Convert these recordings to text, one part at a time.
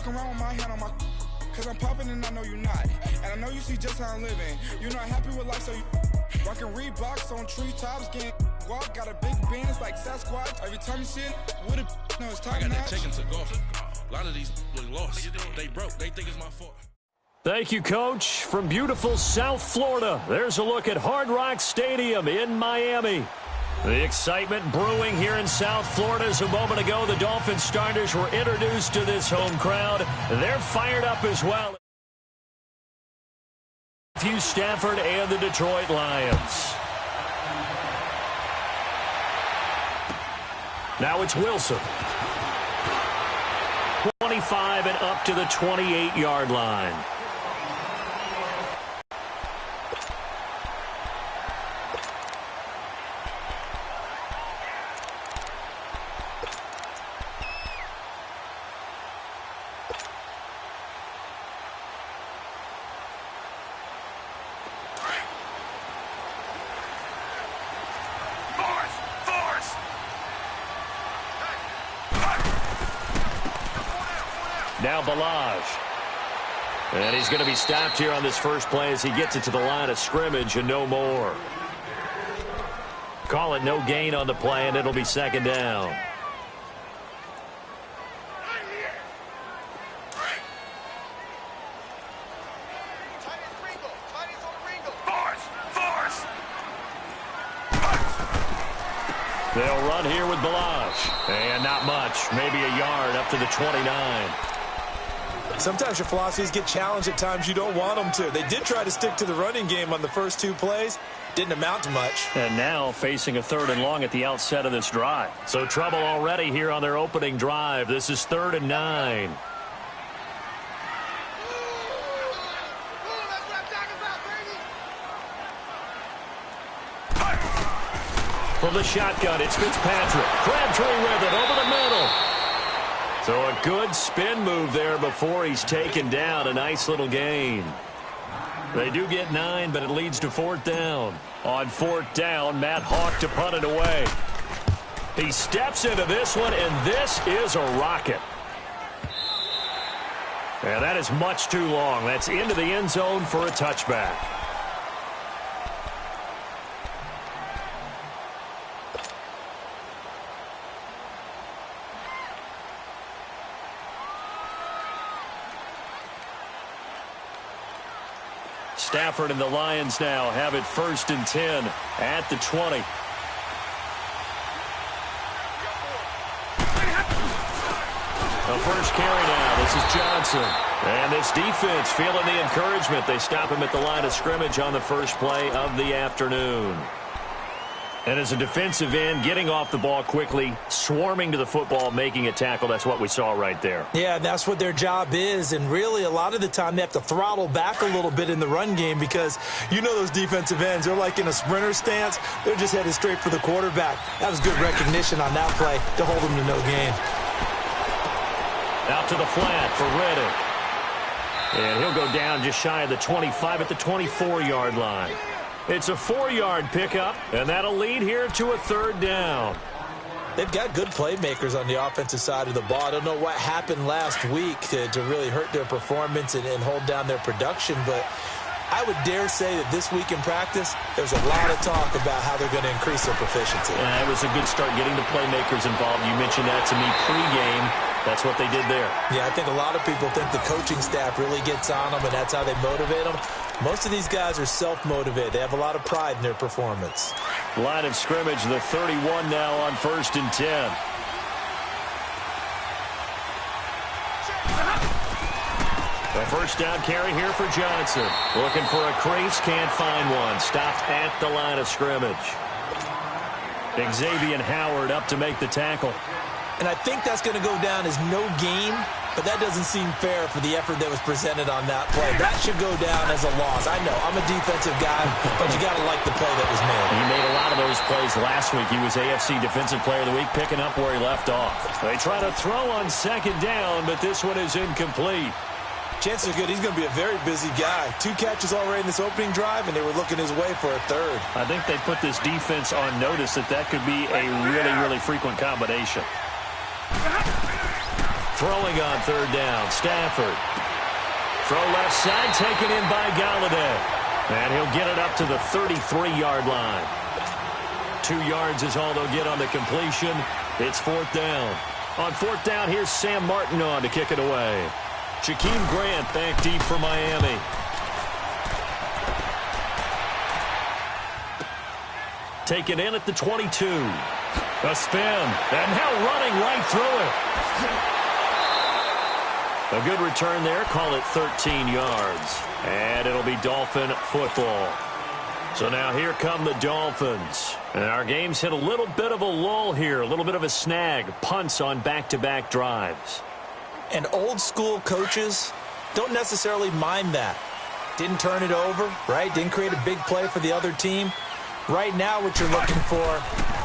Walking around with my hand on my, cause I'm popping and I know you're not. And I know you see just how I'm living. You're not happy with life, so you rocking Reeboks on treetops, getting walk, got a big bands like Sasquatch. Every time you see it, with a no, it's top I got notch. that taken to golf. A lot of these look lost. They broke. They think it's my fault. Thank you, Coach. From beautiful South Florida, there's a look at Hard Rock Stadium in Miami. The excitement brewing here in South Florida as a moment ago the Dolphins starters were introduced to this home crowd. They're fired up as well. Matthew Stafford and the Detroit Lions. Now it's Wilson. 25 and up to the 28-yard line. Now Balaj. And he's going to be stopped here on this first play as he gets it to the line of scrimmage and no more. Call it no gain on the play, and it'll be second down. They'll run here with Balaj. And not much. Maybe a yard up to the 29. Sometimes your philosophies get challenged at times you don't want them to. They did try to stick to the running game on the first two plays. Didn't amount to much. And now facing a 3rd and long at the outset of this drive. So trouble already here on their opening drive. This is 3rd and 9. From the shotgun, it's Fitzpatrick. Crabtree with it over the middle. So a good spin move there before he's taken down. A nice little gain. They do get 9, but it leads to 4th down. On 4th down, Matt Hawk to punt it away. He steps into this one, and this is a rocket. And that is much too long. That's into the end zone for a touchback. Stafford and the Lions now have it 1st and 10 at the 20. The first carry now. This is Johnson. And this defense feeling the encouragement. They stop him at the line of scrimmage on the first play of the afternoon. And as a defensive end, getting off the ball quickly, swarming to the football, making a tackle. That's what we saw right there. Yeah, that's what their job is. And really, a lot of the time, they have to throttle back a little bit in the run game because you know those defensive ends, they're like in a sprinter stance. They're just headed straight for the quarterback. That was good recognition on that play to hold them to no gain. Out to the flat for Reddick. And he'll go down just shy of the 25 at the 24-yard line. It's a 4-yard pickup, and that'll lead here to a 3rd down. They've got good playmakers on the offensive side of the ball. I don't know what happened last week to really hurt their performance and hold down their production, but I would dare say that this week in practice, there's a lot of talk about how they're going to increase their proficiency. It was a good start getting the playmakers involved. You mentioned that to me pregame. That's what they did there. Yeah, I think a lot of people think the coaching staff really gets on them, and that's how they motivate them. Most of these guys are self-motivated. They have a lot of pride in their performance. Line of scrimmage, the 31 now on 1st and 10. The first down carry here for Johnson. Looking for a crease, can't find one. Stopped at the line of scrimmage. Xavier Howard up to make the tackle. And I think that's going to go down as no gain, but that doesn't seem fair for the effort that was presented on that play. That should go down as a loss. I know, I'm a defensive guy, but you got to like the play that was made. He made a lot of those plays last week. He was AFC Defensive Player of the Week, picking up where he left off. They try to throw on 2nd down, but this one is incomplete. Chances are good he's going to be a very busy guy. 2 catches already in this opening drive, and they were looking his way for a 3rd. I think they put this defense on notice that could be a really, really frequent combination. Throwing on third down, Stafford. Throw left side, taken in by Galladay. And he'll get it up to the 33-yard line. 2 yards is all they'll get on the completion. It's fourth down. On fourth down, here's Sam Martin on to kick it away. Jakeem Grant back deep for Miami. Taken in at the 22. A spin. And now running right through it. A good return there. Call it 13 yards. And it'll be Dolphin football. So now here come the Dolphins. And our game's hit a little bit of a lull here. A little bit of a snag. Punts on back-to-back drives. And old-school coaches don't necessarily mind that. Didn't turn it over, right? Didn't create a big play for the other team. Right now what you're looking for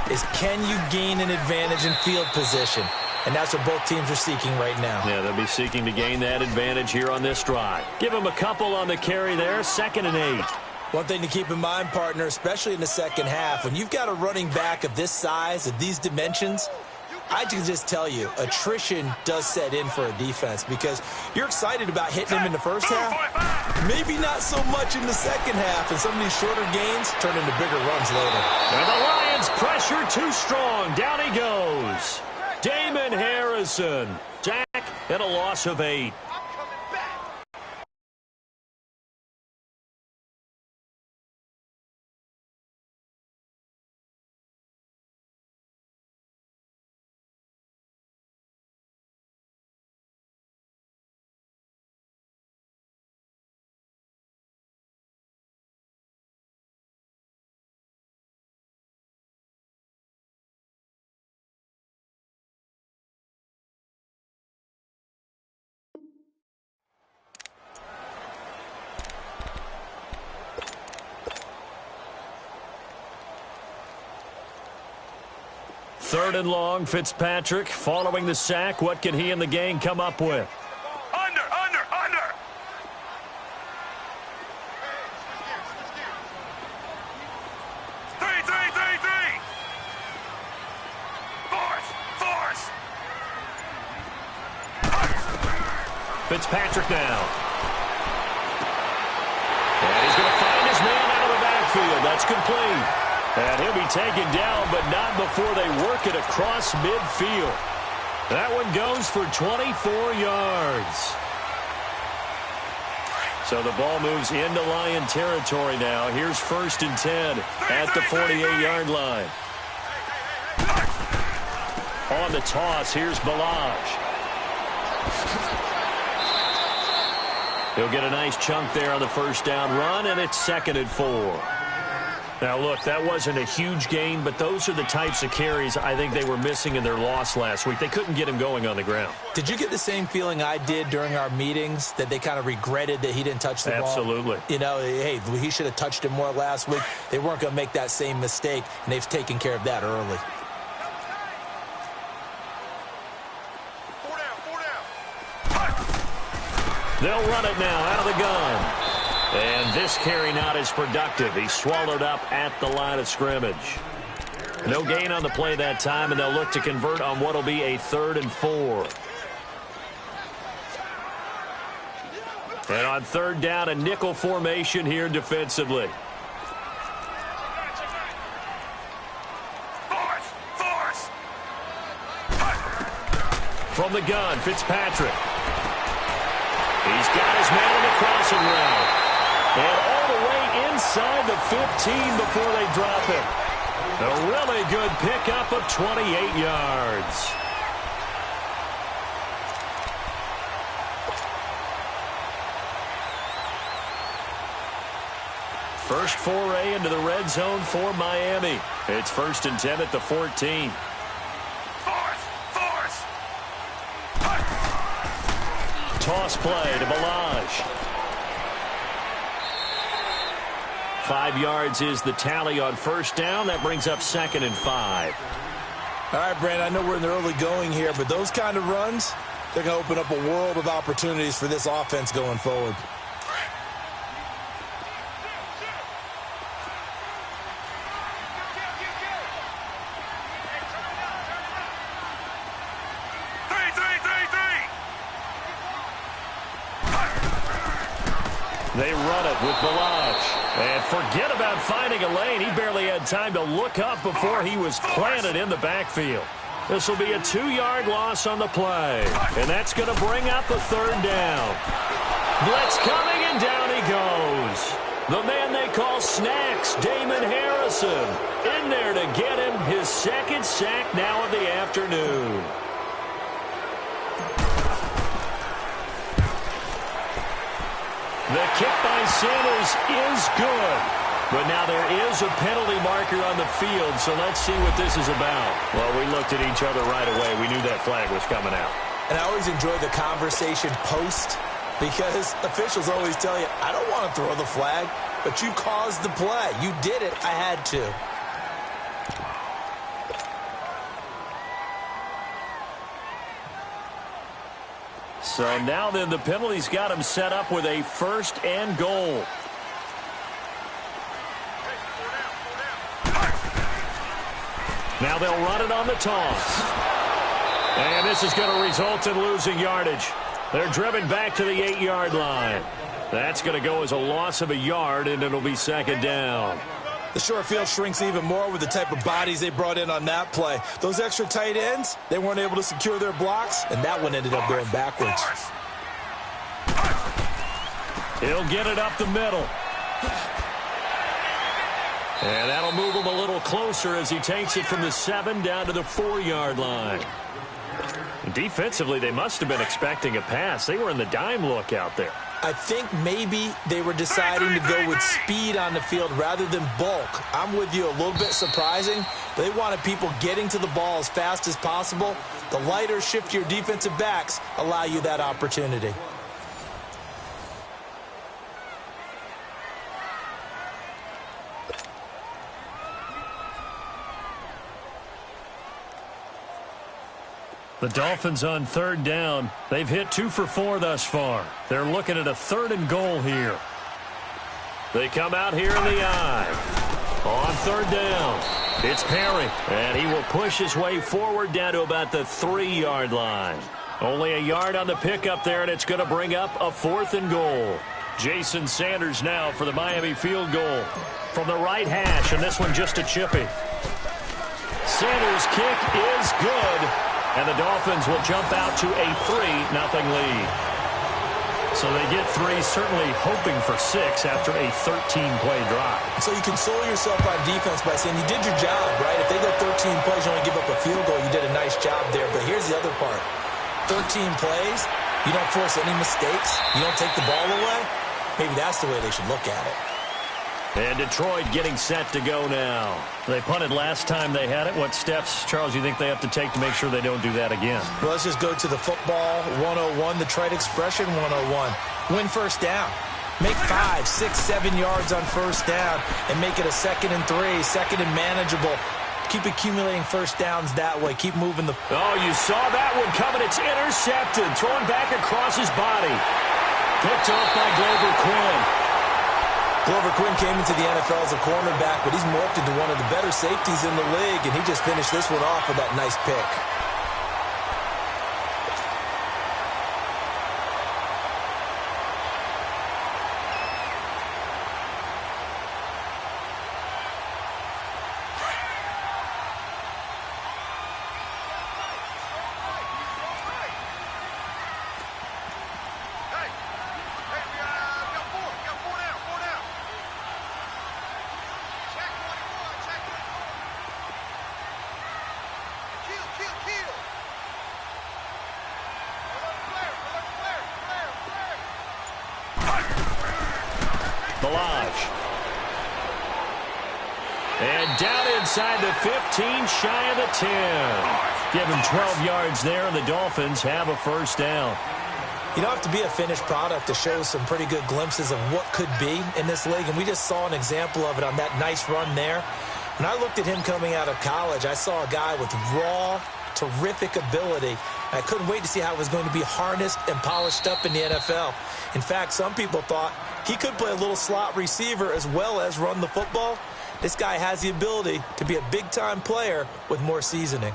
is, can you gain an advantage in field position? And that's what both teams are seeking right now. Yeah, they'll be seeking to gain that advantage here on this drive. Give them a couple on the carry there, 2nd and 8. One thing to keep in mind, partner, especially in the second half, when you've got a running back of this size, of these dimensions, I can just tell you, attrition does set in for a defense because you're excited about hitting him in the first half. Maybe not so much in the second half, and some of these shorter gains turn into bigger runs later. And the Lions pressure too strong. Down he goes. Damon Harrison. Jack at a loss of 8. Third and long, Fitzpatrick following the sack. What can he and the gang come up with? Under. 3. Force. Fitzpatrick now. And he's going to find his man out of the backfield. That's complete. And he'll be taken down, but not before they work it across midfield. That one goes for 24 yards. So the ball moves into Lion territory now. Here's 1st and 10 at the 48-yard line. On the toss, here's Balaj. He'll get a nice chunk there on the first down run, and it's 2nd and 4. Now, look, that wasn't a huge gain, but those are the types of carries I think they were missing in their loss last week. They couldn't get him going on the ground. Did you get the same feeling I did during our meetings, that they kind of regretted that he didn't touch the ball? Absolutely. You know, hey, he should have touched it more last week. They weren't going to make that same mistake, and they've taken care of that early. 4 down. They'll run it now out of the gun. And this carry not as productive. He's swallowed up at the line of scrimmage. No gain on the play that time, and they'll look to convert on what will be a 3rd and 4. And on 3rd down, a nickel formation here defensively. Force. From the gun, Fitzpatrick. He's got his man in the crossing route. And all the way inside the 15 before they drop it. A really good pickup of 28 yards. First foray into the red zone for Miami. It's 1st and 10 at the 14. Force. Toss play to Balaj. 5 yards is the tally on first down. That brings up 2nd and 5. All right, Brandon, I know we're in the early going here, but those kind of runs, they're going to open up a world of opportunities for this offense going forward. They run it with Balaj. And forget about finding a lane. He barely had time to look up before he was planted in the backfield. This will be a 2-yard loss on the play. And that's going to bring up a third down. Blitz coming, and down he goes. The man they call Snacks, Damon Harrison, in there to get him his second sack now of the afternoon. The kick by Sanders is good. But now there is a penalty marker on the field, so let's see what this is about. Well, we looked at each other right away. We knew that flag was coming out. And I always enjoy the conversation post, because officials always tell you, I don't want to throw the flag, but you caused the play. You did it. I had to. So now then the penalty's got him set up with a 1st and goal. Now they'll run it on the toss. And this is going to result in losing yardage. They're driven back to the 8-yard line. That's going to go as a loss of a yard, and it'll be 2nd down. The short field shrinks even more with the type of bodies they brought in on that play. Those extra tight ends, they weren't able to secure their blocks, and that one ended up going backwards. He'll get it up the middle. And that'll move him a little closer as he takes it from the 7 down to the 4-yard line. Defensively, they must have been expecting a pass. They were in the dime look out there. I think maybe they were deciding to go with speed on the field rather than bulk. I'm with you, a little bit surprising. They wanted people getting to the ball as fast as possible. The lighter, shiftier defensive backs allow you that opportunity. The Dolphins on 3rd down. They've hit 2 for 4 thus far. They're looking at a 3rd and goal here. They come out here in the eye. On 3rd down, it's Perry. And he will push his way forward down to about the 3-yard line. Only a yard on the pickup there, and it's going to bring up a 4th and goal. Jason Sanders now for the Miami field goal. From the right hash, and this one just a chippy. Sanders' kick is good. And the Dolphins will jump out to a 3-0 lead. So they get 3, certainly hoping for 6 after a 13-play drive. So you console yourself on defense by saying you did your job, right? If they go 13 plays, you only give up a field goal, you did a nice job there. But here's the other part. 13 plays, you don't force any mistakes, you don't take the ball away. Maybe that's the way they should look at it. And Detroit getting set to go now. They punted last time they had it. What steps, Charles, you think they have to take to make sure they don't do that again? Well, let's just go to the football 101, the trite expression 101. Win 1st down. Make 5, 6, 7 yards on 1st down and make it a 2nd and 3, 2nd and manageable. Keep accumulating 1st downs that way. Keep moving the... Oh, you saw that one coming. It's intercepted. Thrown back across his body. Picked off by Glover Quinn. Glover Quinn came into the NFL as a cornerback, but he's morphed into one of the better safeties in the league, and he just finished this one off with that nice pick. And down inside the 15, shy of the 10. Give him 12 yards there, and the Dolphins have a 1st down. You don't have to be a finished product to show some pretty good glimpses of what could be in this league, and we just saw an example of it on that nice run there. When I looked at him coming out of college, I saw a guy with raw, terrific ability. I couldn't wait to see how it was going to be harnessed and polished up in the NFL. In fact, some people thought he could play a little slot receiver as well as run the football. This guy has the ability to be a big-time player with more seasoning.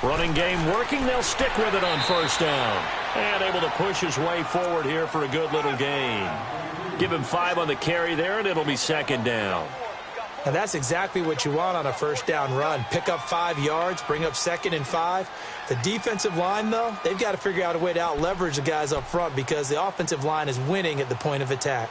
Running game working. They'll stick with it on first down. And able to push his way forward here for a good little gain. Give him 5 on the carry there, and it'll be second down. And that's exactly what you want on a first down run. Pick up 5 yards, bring up 2nd and 5. The defensive line, though, they've got to figure out a way to out-leverage the guys up front because the offensive line is winning at the point of attack.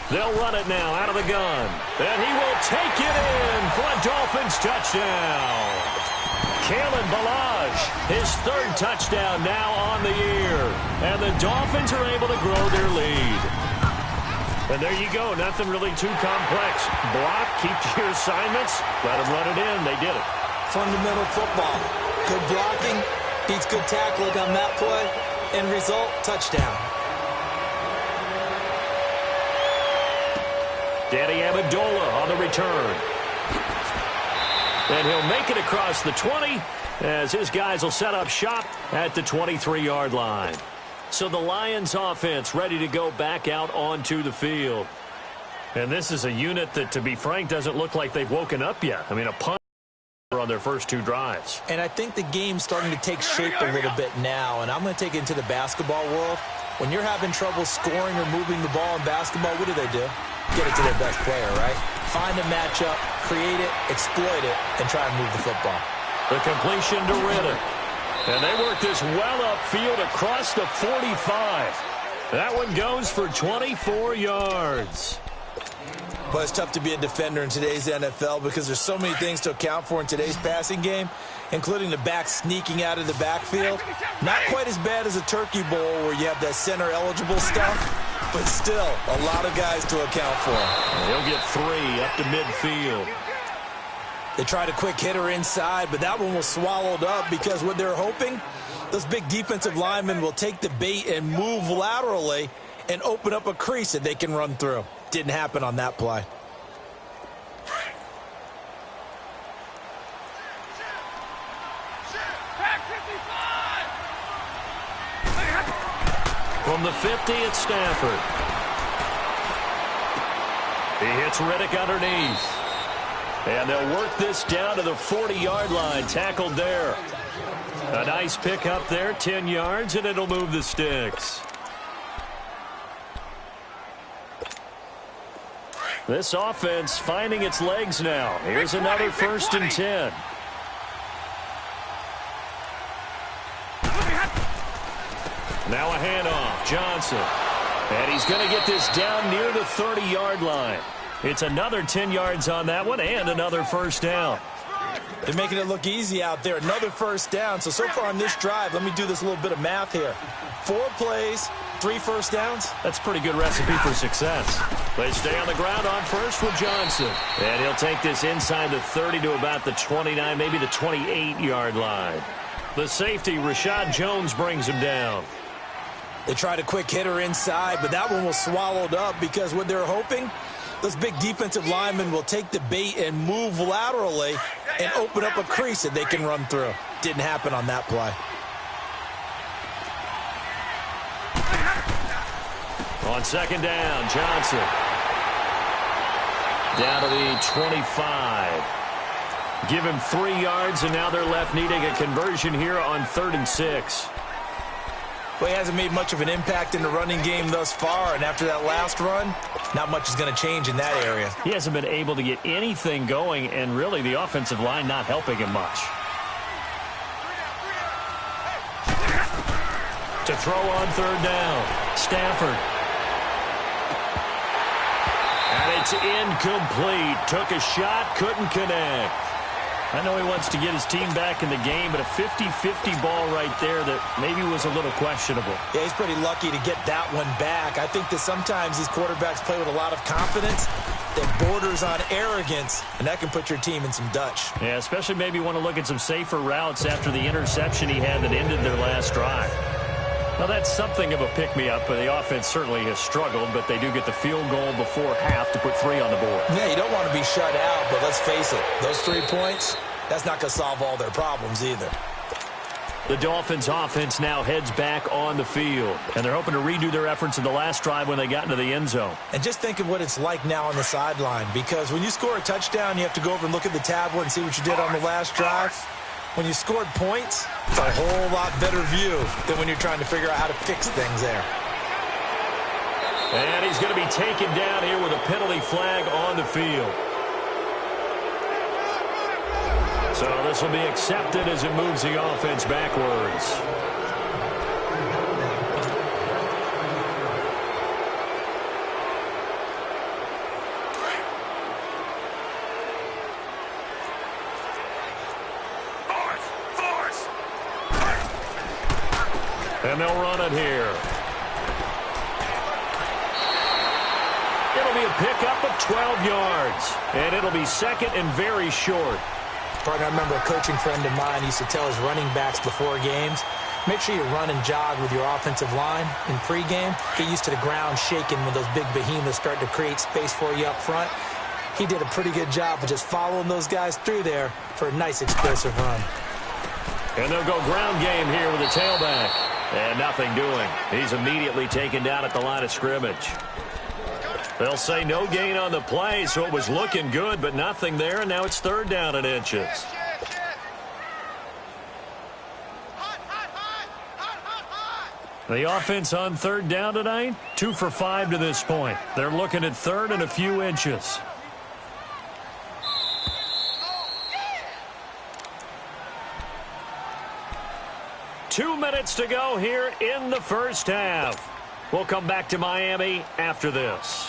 They'll run it now out of the gun. And he will take it in for a Dolphins touchdown. Kalen Ballage, his 3rd touchdown now on the year. And the Dolphins are able to grow their lead. And there you go. Nothing really too complex. Block, keep to your assignments, let them run it in. They did it. Fundamental football. Good blocking, beats good tackling on that play. End result, touchdown. Danny Amendola on the return. And he'll make it across the 20 as his guys will set up shop at the 23-yard line. So the Lions offense ready to go back out onto the field. And this is a unit that, to be frank, doesn't look like they've woken up yet. I mean, a punt on their first 2 drives. And I think the game's starting to take shape a little bit now. And I'm going to take it into the basketball world. When you're having trouble scoring or moving the ball in basketball, what do? Get it to their best player, right? Find a matchup, create it, exploit it, and try and move the football. The completion to Riddick. And they work this well upfield across the 45. That one goes for 24 yards. But it's tough to be a defender in today's NFL because there's so many things to account for in today's passing game, including the back sneaking out of the backfield. Not quite as bad as a turkey bowl where you have that center-eligible stuff. But still, a lot of guys to account for. He'll get 3 up to midfield. They tried a quick hitter inside, but that one was swallowed up because what they're hoping, those big defensive linemen will take the bait and move laterally and open up a crease that they can run through. Didn't happen on that play. From the 50, it's Stafford. He hits Riddick underneath. And they'll work this down to the 40-yard line. Tackled there. A nice pick up there, 10 yards, and it'll move the sticks. This offense finding its legs now. Here's another 1st and 10. Now a handoff, Johnson. And he's going to get this down near the 30-yard line. It's another 10 yards on that one and another first down. They're making it look easy out there. Another first down. So far on this drive, let me do this little bit of math here. 4 plays, 3 first downs. That's a pretty good recipe for success. They stay on the ground on first with Johnson. And he'll take this inside the 30 to about the 29, maybe the 28-yard line. The safety, Rashad Jones, brings him down. They tried a quick hitter inside, but that one was swallowed up because what they're hoping, those big defensive linemen will take the bait and move laterally and open up a crease that they can run through. Didn't happen on that play. On second down, Johnson. Down to the 25. Give him 3 yards, and now they're left needing a conversion here on 3rd and 6. Well, he hasn't made much of an impact in the running game thus far, and after that last run, not much is going to change in that area. He hasn't been able to get anything going, and really the offensive line not helping him much. To throw on 3rd down, Stafford. And it's incomplete. Took a shot, couldn't connect. I know he wants to get his team back in the game, but a 50-50 ball right there that maybe was a little questionable. Yeah, he's pretty lucky to get that one back. I think that sometimes these quarterbacks play with a lot of confidence that borders on arrogance, and that can put your team in some Dutch. Yeah, especially maybe want to look at some safer routes after the interception he had that ended their last drive. Now, that's something of a pick-me-up, but the offense certainly has struggled, but they do get the field goal before half to put 3 on the board. Yeah, you don't want to be shut out, but let's face it, those 3 points, that's not going to solve all their problems either. The Dolphins offense now heads back on the field, and they're hoping to redo their efforts in the last drive when they got into the end zone. And just think of what it's like now on the sideline, because when you score a touchdown, you have to go over and look at the tablet and see what you did on the last drive. When you scored points, it's a whole lot better view than when you're trying to figure out how to fix things there. And he's going to be taken down here with a penalty flag on the field. So this will be accepted as it moves the offense backwards. And they'll run it here. It'll be a pickup of 12 yards. And it'll be second and very short. Partner, I remember a coaching friend of mine used to tell his running backs before games, make sure you run and jog with your offensive line in pregame. Get used to the ground shaking when those big behemoths start to create space for you up front. He did a pretty good job of just following those guys through there for a nice explosive run. And they'll go ground game here with the tailback. And nothing doing. He's immediately taken down at the line of scrimmage. They'll say no gain on the play, so it was looking good, but nothing there, and now it's third down and inches. The offense on third down tonight, 2 for 5 to this point. They're looking at third and a few inches. Two minutes to go here in the first half. We'll come back to Miami after this.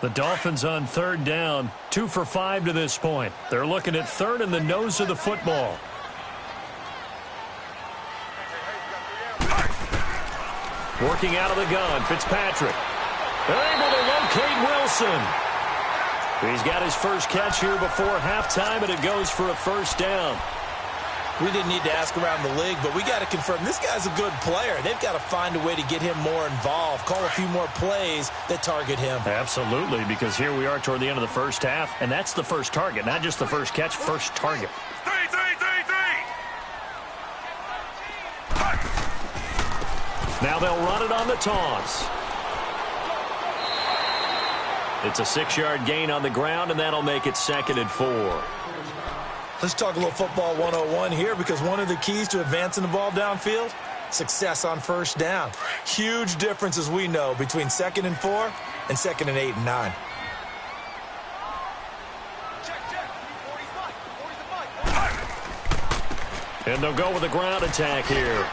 The Dolphins on third down, 2 for 5 to this point. They're looking at third and the nose of the football. Working out of the gun, Fitzpatrick. They're able to locate Wilson. He's got his first catch here before halftime, and it goes for a first down. We didn't need to ask around the league, but we got to confirm this guy's a good player. They've got to find a way to get him more involved, call a few more plays that target him. Absolutely, because here we are toward the end of the first half, and that's the first target, not just the first catch, first target. Now they'll run it on the toss. It's a 6-yard gain on the ground, and that'll make it 2nd and 4. Let's talk a little football 101 here, because one of the keys to advancing the ball downfield, success on first down. Huge difference, as we know, between 2nd and 4 and 2nd and 8 and 9. And they'll go with a ground attack here.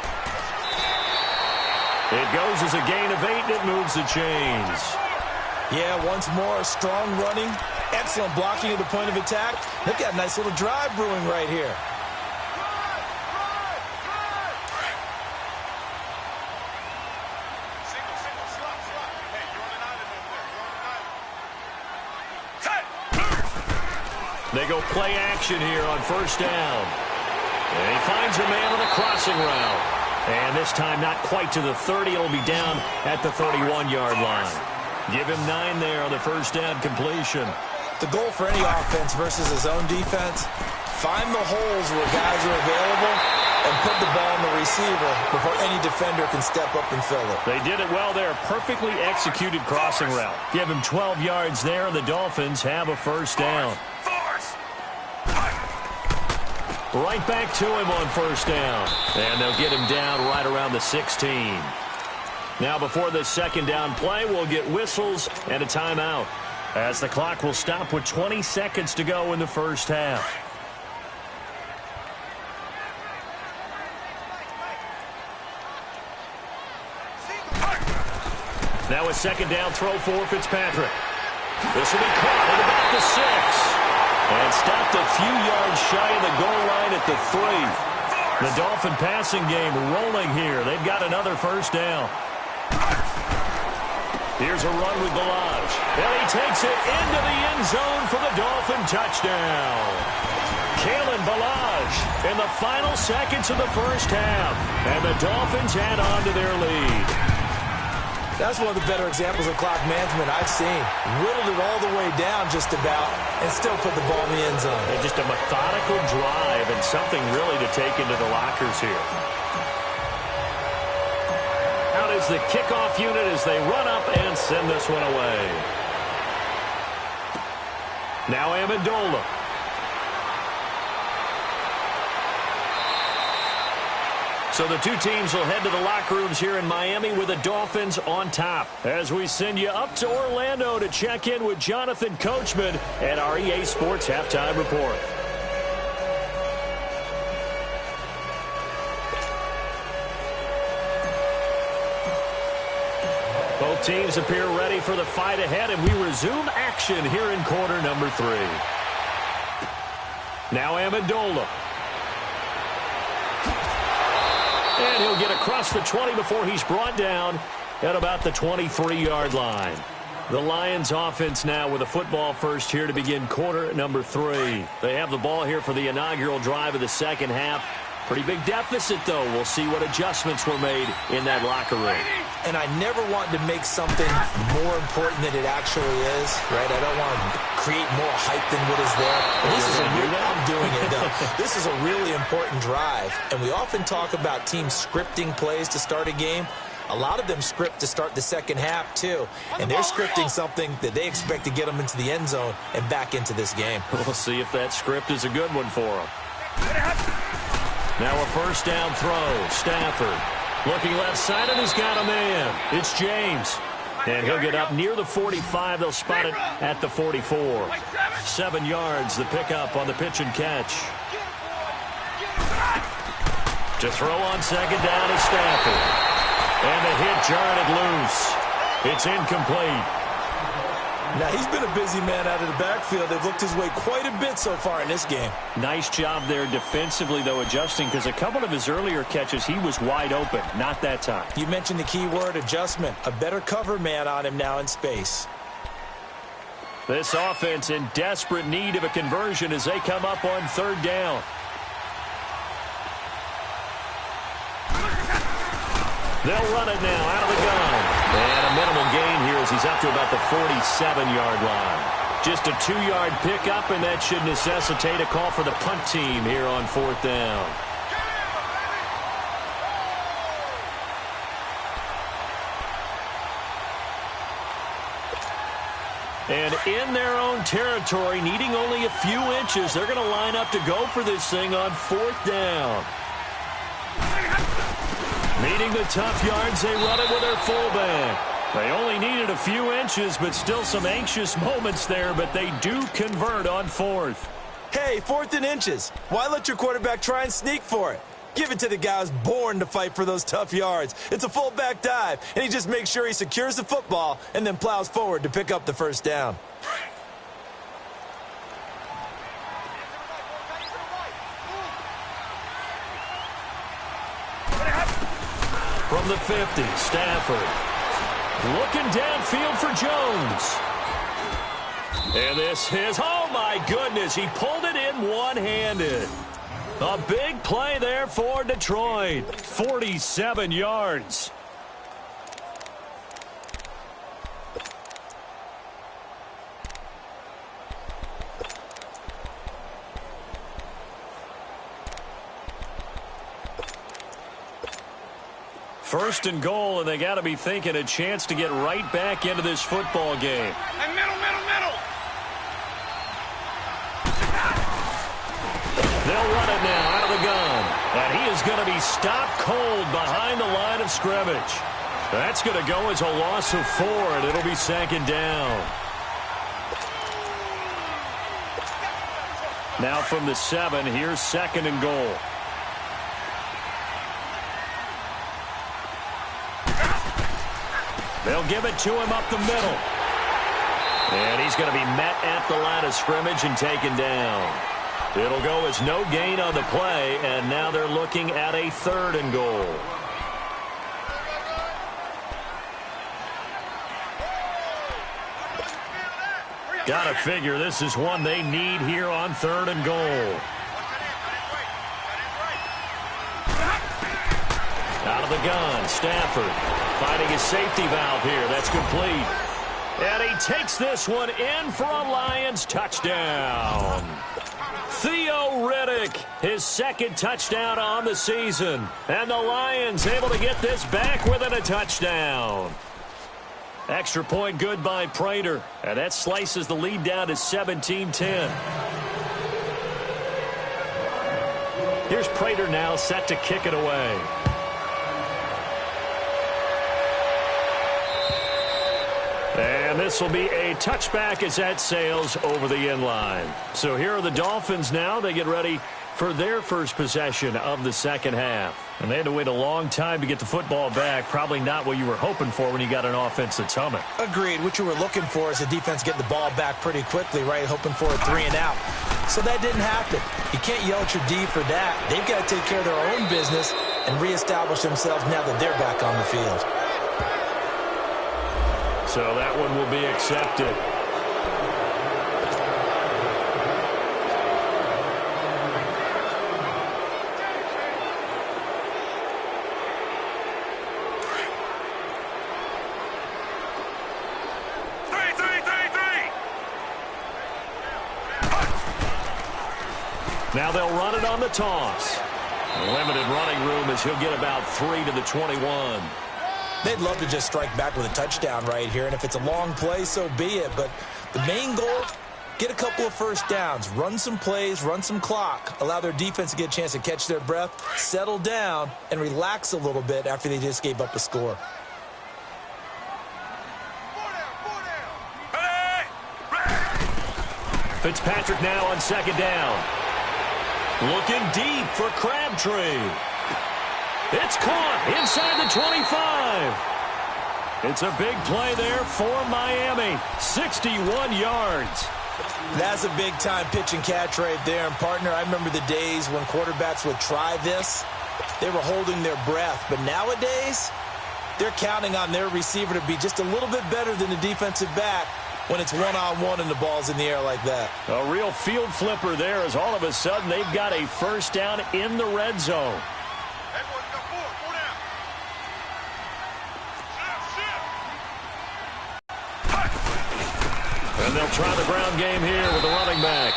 It goes as a gain of 8, and it moves the chains. Yeah, once more, strong running, excellent blocking at the point of attack. They've got a nice little drive brewing right here. They go play action here on first down. And he finds a man on a crossing route. And this time not quite to the 30. It'll be down at the 31-yard line. Give him 9 there on the first down completion. The goal for any offense versus his own defense, find the holes where guys are available and put the ball in the receiver before any defender can step up and fill it. They did it well there. Perfectly executed crossing route. Give him 12 yards there, and the Dolphins have a first down. Right back to him on first down. And they'll get him down right around the 16. Now before this second down play, we'll get whistles and a timeout, as the clock will stop with 20 seconds to go in the first half. Now a second down throw for Fitzpatrick. This will be caught at about the 6. And stopped a few yards shy of the goal line at the 3. The Dolphin passing game rolling here. They've got another first down. Here's a run with Balaj. And he takes it into the end zone for the Dolphin touchdown. Kalen Balaj in the final seconds of the first half. And the Dolphins add on to their lead. That's one of the better examples of clock management I've seen. Whittled it all the way down just about and still put the ball in the end zone. And just a methodical drive and something really to take into the lockers here. Out is the kickoff unit as they run up and send this one away. Now Amendola. So the two teams will head to the locker rooms here in Miami with the Dolphins on top. As we send you up to Orlando to check in with Jonathan Coachman at our EA Sports Halftime Report. Both teams appear ready for the fight ahead, and we resume action here in quarter number 3. Now Amendola. And he'll get across the 20 before he's brought down at about the 23-yard line. The Lions offense now with a football first here to begin quarter number 3. They have the ball here for the inaugural drive of the second half. Pretty big deficit, though. We'll see what adjustments were made in that locker room. And I never want to make something more important than it actually is, right? I don't want to create more hype than what is there. I'm doing it, though. This is a really important drive, and we often talk about teams scripting plays to start a game. A lot of them script to start the second half, too. And they're scripting something that they expect to get them into the end zone and back into this game. We'll see if that script is a good one for them. Now a first down throw. Stafford looking left side, and he's got a man. It's James. And he'll get up near the 45. They'll spot it at the 44. 7 yards, the pickup on the pitch and catch. To throw on second down is Stafford. And the hit jarred it loose. It's incomplete. Now, he's been a busy man out of the backfield. They've looked his way quite a bit so far in this game. Nice job there defensively, though, adjusting, because a couple of his earlier catches, he was wide open. Not that time. You mentioned the key word, adjustment. A better cover man on him now in space. This offense in desperate need of a conversion as they come up on third down. They'll run it now out of the gun. And a minimal gain here as he's up to about the 47-yard line. Just a 2-yard pickup, and that should necessitate a call for the punt team here on fourth down. And in their own territory, needing only a few inches, they're going to line up to go for this thing on fourth down. Meeting the tough yards, they run it with their fullback. They only needed a few inches, but still some anxious moments there, but they do convert on fourth. Hey, 4th and inches. Why let your quarterback try and sneak for it? Give it to the guy who's born to fight for those tough yards. It's a fullback dive, and he just makes sure he secures the football and then plows forward to pick up the first down. From the 50, Stafford looking downfield for Jones. And this is, oh my goodness, he pulled it in one-handed. A big play there for Detroit. 47 yards. First and goal, and they got to be thinking a chance to get right back into this football game. And middle. They'll run it now out of the gun. And he is going to be stopped cold behind the line of scrimmage. That's going to go as a loss of 4, and it'll be second down. Now from the 7, here's second and goal. They'll give it to him up the middle. And he's going to be met at the line of scrimmage and taken down. It'll go as no gain on the play, and now they're looking at a third and goal. Gotta figure this is one they need here on third and goal. Out Out of the gun, Stafford finding his safety valve here. That's complete. And he takes this one in for a Lions touchdown. Theo Riddick, his second touchdown on the season. And the Lions able to get this back within a touchdown. Extra point good by Prater. And that slices the lead down to 17-10. Here's Prater now set to kick it away. And this will be a touchback as that sails over the end line. So here are the Dolphins now. They get ready for their first possession of the second half. And they had to wait a long time to get the football back. Probably not what you were hoping for when you got an offense that's humming. Agreed. What you were looking for is the defense getting the ball back pretty quickly, right? Hoping for a 3-and-out. So that didn't happen. You can't yell at your D for that. They've got to take care of their own business and reestablish themselves now that they're back on the field. So that one will be accepted. Now they'll run it on the toss. Limited running room as he'll get about 3 to the 21. They'd love to just strike back with a touchdown right here, and if it's a long play, so be it. But the main goal, get a couple of first downs, run some plays, run some clock, allow their defense to get a chance to catch their breath, settle down, and relax a little bit after they just gave up a score. Fitzpatrick now on second down. Looking deep for Crabtree. It's caught inside the 25. It's a big play there for Miami. 61 yards. That's a big-time pitch and catch right there. And, partner, I remember the days when quarterbacks would try this. They were holding their breath. But nowadays, they're counting on their receiver to be just a little bit better than the defensive back when it's one-on-one and the ball's in the air like that. A real field flipper there as all of a sudden they've got a first down in the red zone. And they'll try the ground game here with the running back.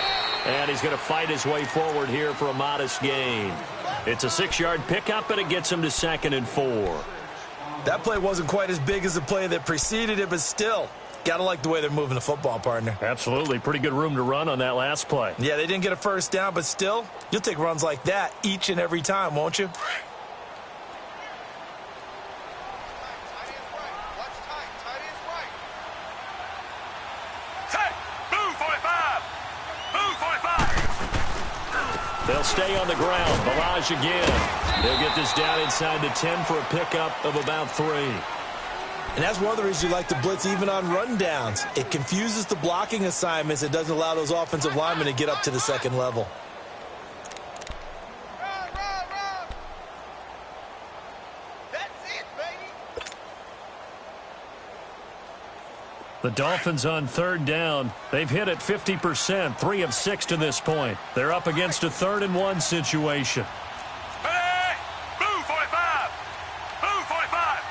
And he's going to fight his way forward here for a modest gain. It's a 6-yard pickup, and it gets him to 2nd and 4. That play wasn't quite as big as the play that preceded it, but still, got to like the way they're moving the football, partner. Absolutely. Pretty good room to run on that last play. Yeah, they didn't get a first down, but still, you'll take runs like that each and every time, won't you? They'll stay on the ground. Balaj again. They'll get this down inside the 10 for a pickup of about 3. And that's one of the reasons you like to blitz even on rundowns. It confuses the blocking assignments. It doesn't allow those offensive linemen to get up to the second level. The Dolphins on 3rd down. They've hit it 50%, 3 of 6 to this point. They're up against a 3rd and 1 situation. Hey! Move 45! Move 45!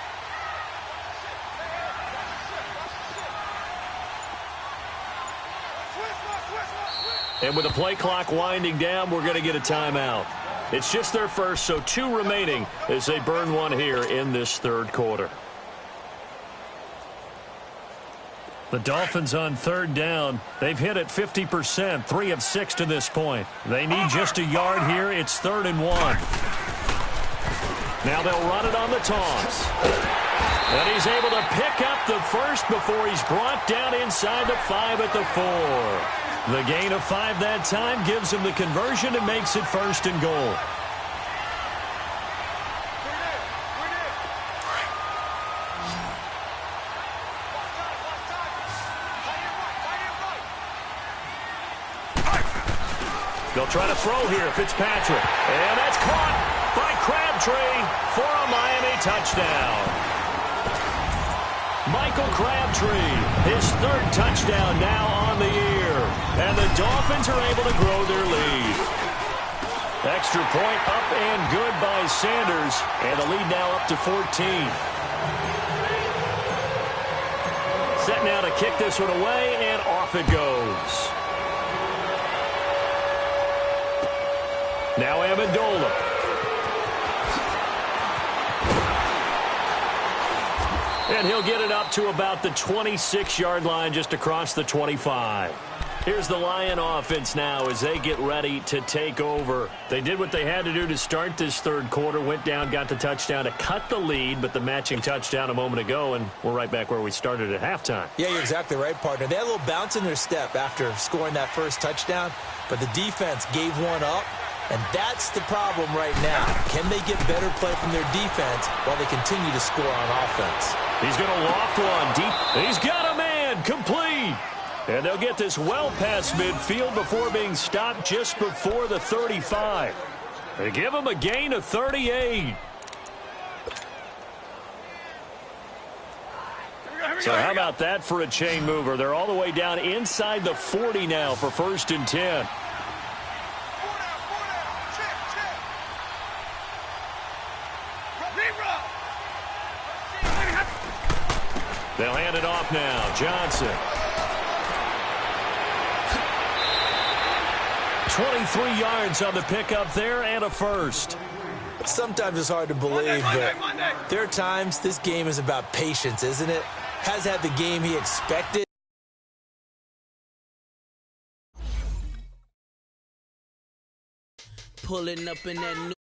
And with the play clock winding down, we're going to get a timeout. It's just their first, so 2 remaining as they burn one here in this 3rd quarter. The Dolphins on 3rd down. They've hit it 50%, 3 of 6 to this point. They need just a yard here. It's 3rd and 1. Now they'll run it on the toss. And he's able to pick up the first before he's brought down inside the 5 at the 4. The gain of 5 that time gives him the conversion and makes it 1st and goal. They'll try to throw here, Fitzpatrick. And that's caught by Crabtree for a Miami touchdown. Michael Crabtree, his 3rd touchdown now on the year. And the Dolphins are able to grow their lead. Extra point up and good by Sanders. And the lead now up to 14. Set now to kick this one away, and off it goes. Now Amendola. And he'll get it up to about the 26-yard line, just across the 25. Here's the Lion offense now as they get ready to take over. They did what they had to do to start this third quarter, went down, got the touchdown to cut the lead, but the matching touchdown a moment ago, and we're right back where we started at halftime. Yeah, you're exactly right, partner. They had a little bounce in their step after scoring that first touchdown, but the defense gave one up, and that's the problem right now. Can they get better play from their defense while they continue to score on offense? He's going to loft one deep. He's got a man, complete. And they'll get this well past midfield before being stopped just before the 35. They give him a gain of 38. So how about that for a chain mover? They're all the way down inside the 40 now for 1st and 10. They'll hand it off now. Johnson. 23 yards on the pickup there and a first. Sometimes it's hard to believe, but there are times this game is about patience, isn't it? Has had the game he expected. Pulling up in that new